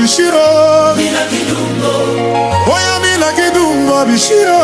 Bishiro, oya Mila Kidumbo Bishiro.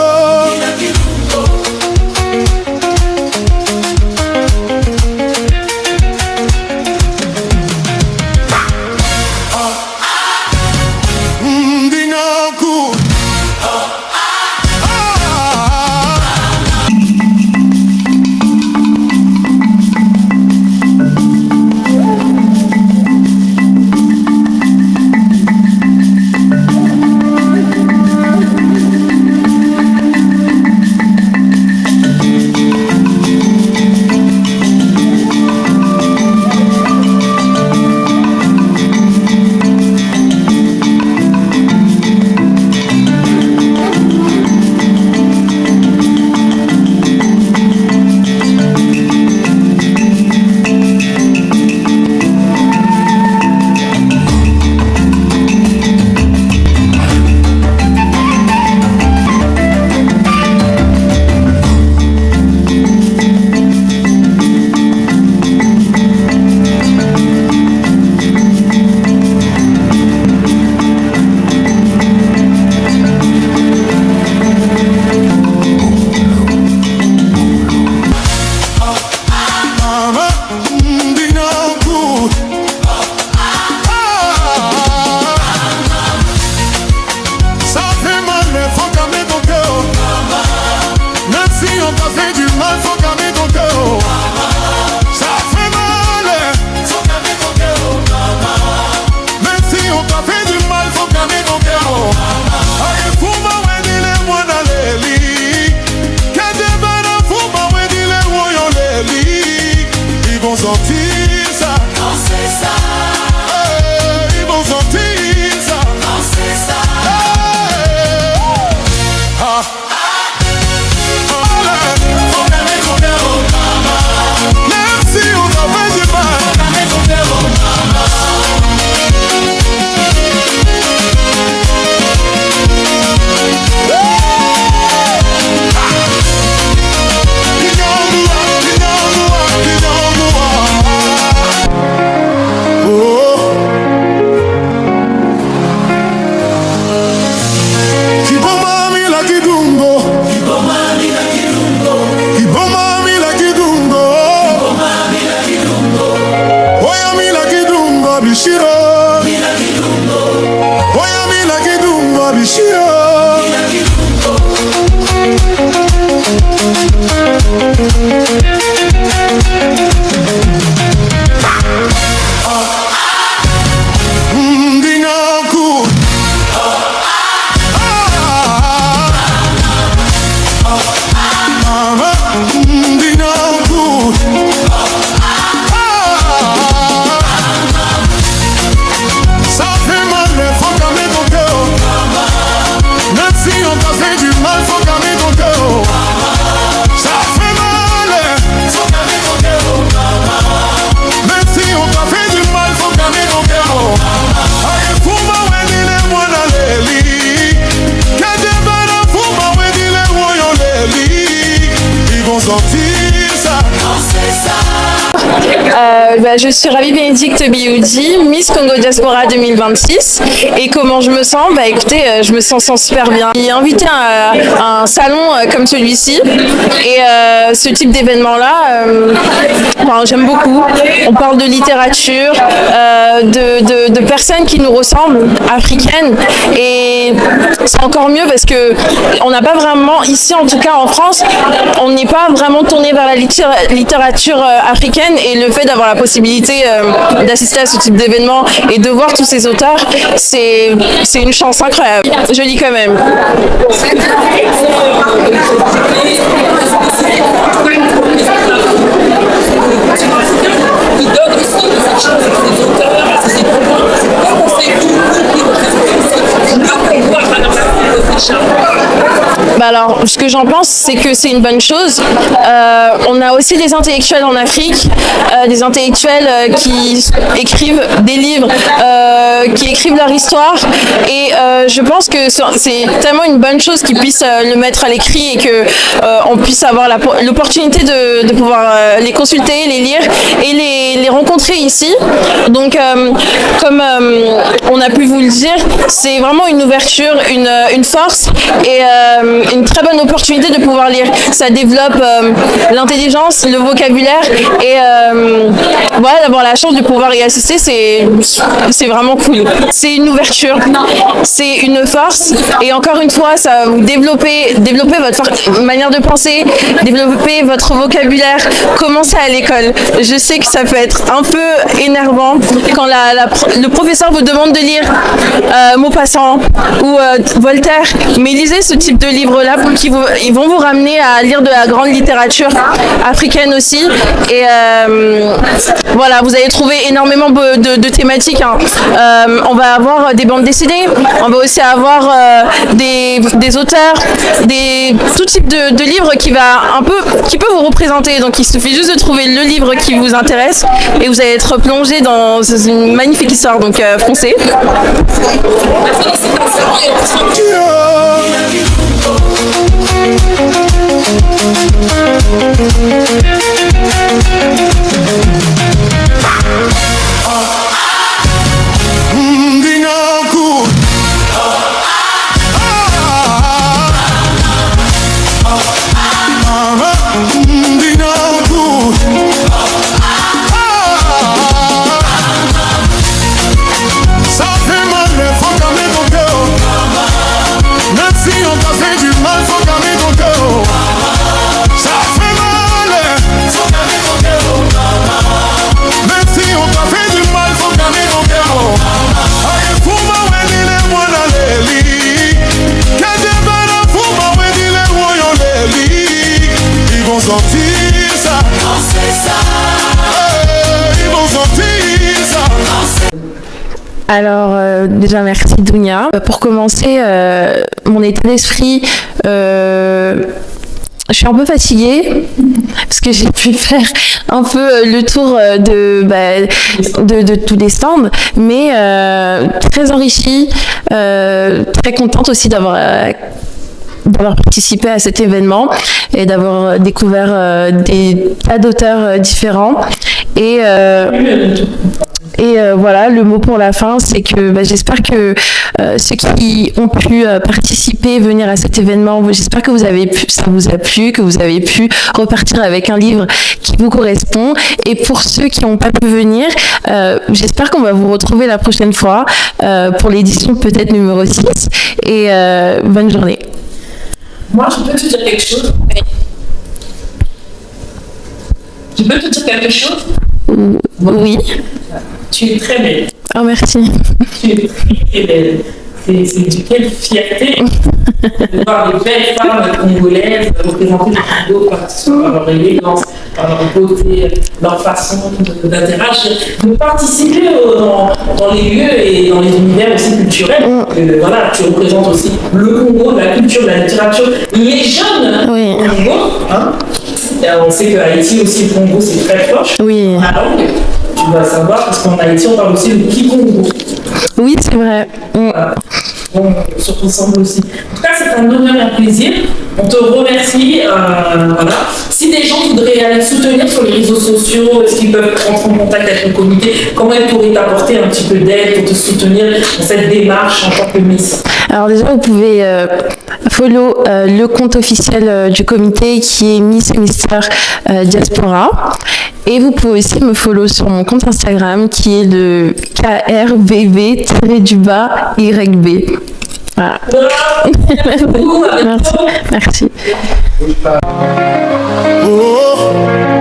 Je suis Ravi Bénédicte Bioudi, Miss Congo Diaspora 2026. Et comment je me sens? Écoutez, je me sens super bien. Il est invité à un salon comme celui-ci. Et ce type d'événement-là, j'aime beaucoup. On parle de littérature, de personnes qui nous ressemblent, africaines. Et c'est encore mieux parce que on n'a pas vraiment, ici en tout cas en France, on n'est pas vraiment tourné vers la littérature africaine. Et le fait d'avoir la possibilité d'assister à ce type d'événement et de voir tous ces auteurs, c'est une chance incroyable. Je lis quand même. Alors, ce que j'en pense, c'est que c'est une bonne chose. On a aussi des intellectuels en Afrique, des intellectuels qui écrivent des livres, qui écrivent leur histoire. Et je pense que c'est tellement une bonne chose qu'ils puissent le mettre à l'écrit et que on puisse avoir l'opportunité de pouvoir les consulter, les lire et les rencontrer ici. Donc, comme on a pu vous le dire, c'est vraiment une ouverture, une force et une très bonne opportunité de pouvoir lire. Ça développe l'intelligence, le vocabulaire et voilà, d'avoir la chance de pouvoir y assister, c'est vraiment cool. C'est une ouverture, c'est une force et encore une fois, ça va vous développer votre manière de penser, développer votre vocabulaire, commencer à l'école. Je sais que ça peut être un peu énervant quand le professeur vous demande de lire Maupassant ou Voltaire, mais lisez ce type de livre-là ils vont vous ramener à lire de la grande littérature africaine aussi et voilà, vous allez trouver énormément de thématiques. On va avoir des bandes dessinées, on va aussi avoir des auteurs, tout type de livres qui peut vous représenter. Donc il suffit juste de trouver le livre qui vous intéresse et vous allez être plongé dans une magnifique histoire. Donc foncez. Alors déjà merci Dounia. Pour commencer, mon état d'esprit, je suis un peu fatiguée parce que j'ai pu faire un peu le tour de tous les stands, mais très enrichie, très contente aussi d'avoir participé à cet événement et d'avoir découvert des tas d'auteurs différents et voilà, le mot pour la fin, c'est que j'espère que ceux qui ont pu participer, venir à cet événement, j'espère que ça vous a plu, que vous avez pu repartir avec un livre qui vous correspond. Et pour ceux qui n'ont pas pu venir, j'espère qu'on va vous retrouver la prochaine fois pour l'édition peut-être numéro 6. Et bonne journée. Moi, je peux te dire quelque chose. Je peux te dire quelque chose? Oui. Tu es très belle. Oh, merci. Tu es très belle. C'est du quelle fierté de voir des belles femmes congolaises représenter le Congo par leur élégance, par leur beauté, leur façon d'interagir, de participer dans les lieux et dans les univers aussi culturels. Voilà, tu représentes aussi le Congo, la culture, la littérature, les jeunes au Congo. Hein. On sait qu'à Haïti aussi, le Congo, c'est très proche. Oui. La langue, tu dois savoir, parce qu'en Haïti, on parle aussi le Kikongo. Oui, c'est vrai. Voilà. Donc, surtout ensemble aussi. En tout cas, c'est un honneur et un plaisir. On te remercie. Voilà. Si des gens voudraient aller te soutenir sur les réseaux sociaux, est-ce qu'ils peuvent entrer en contact avec le comité? Comment ils pourraient t'apporter un petit peu d'aide pour te soutenir dans cette démarche en tant que Miss? Alors déjà, vous pouvez follow le compte officiel du comité qui est Miss et Mister Diaspora. Et vous pouvez aussi me follow sur mon compte Instagram qui est le KRBV-YB. Voilà. Merci. Merci. Oh.